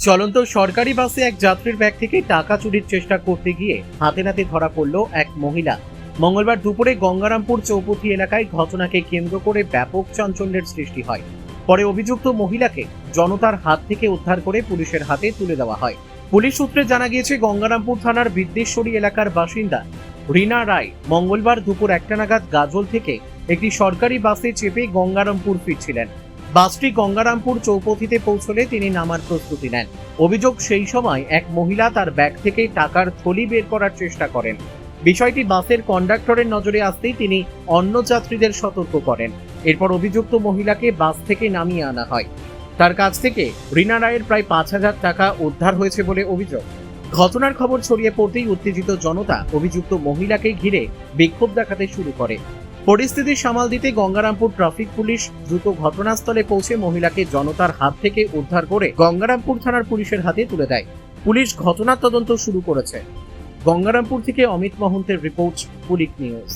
চলন্ত সরকারি বাসে এক যাত্রীর ব্যাগ থেকে টাকা চুরির চেষ্টা করতে গিয়ে হাতে নাতে ধরা পড়ল এক মহিলা। মঙ্গলবার দুপুরে গঙ্গারামপুর চৌপথি এলাকায় ঘটনাকে কেন্দ্র করে ব্যাপক চাঞ্চল্যের সৃষ্টি হয়। পরে অভিযুক্ত মহিলাকে জনতার হাত থেকে উদ্ধার করে পুলিশের হাতে তুলে দেওয়া হয়। পুলিশ সূত্রে জানা গিয়েছে, গঙ্গারামপুর থানার বিদ্যেশ্বরী এলাকার বাসিন্দা রীনা রায় মঙ্গলবার দুপুর 1টা নাগাদ গাজল থেকে একটি সরকারি বাসে চেপে গঙ্গারামপুর ফিরছিলেন। বাসটি গঙ্গারামপুর চৌপথিতে পৌঁছলে তিনি নামার প্রস্তুতি নেন। অভিযোগ, সেই সময় এক মহিলা তার ব্যাগ থেকে টাকার থলি বের করার চেষ্টা করেন। বিষয়টি বাসের কন্ডাক্টরের নজরে আসতেই তিনি অন্য যাত্রীদের সতর্ক করেন। এরপর অভিযুক্ত মহিলাকে বাস থেকে নামিয়ে আনা হয়। তার কাছ থেকে রীনা রায়ের প্রায় 5,000 টাকা উদ্ধার হয়েছে বলে অভিযোগ। ঘটনার খবর ছড়িয়ে পড়তেই উত্তেজিত জনতা অভিযুক্ত মহিলাকে ঘিরে বিক্ষোভ দেখাতে শুরু করে। পরিস্থিতি সামাল দিতে গঙ্গারামপুর ট্রাফিক পুলিশ দ্রুত ঘটনাস্থলে পৌঁছে মহিলাকে জনতার হাত থেকে উদ্ধার করে গঙ্গারামপুর থানার পুলিশের হাতে তুলে দেয়। পুলিশ ঘটনার তদন্ত শুরু করেছে। গঙ্গারামপুর থেকে অমিত মহন্তের রিপোর্ট, পুলিশ নিউজ।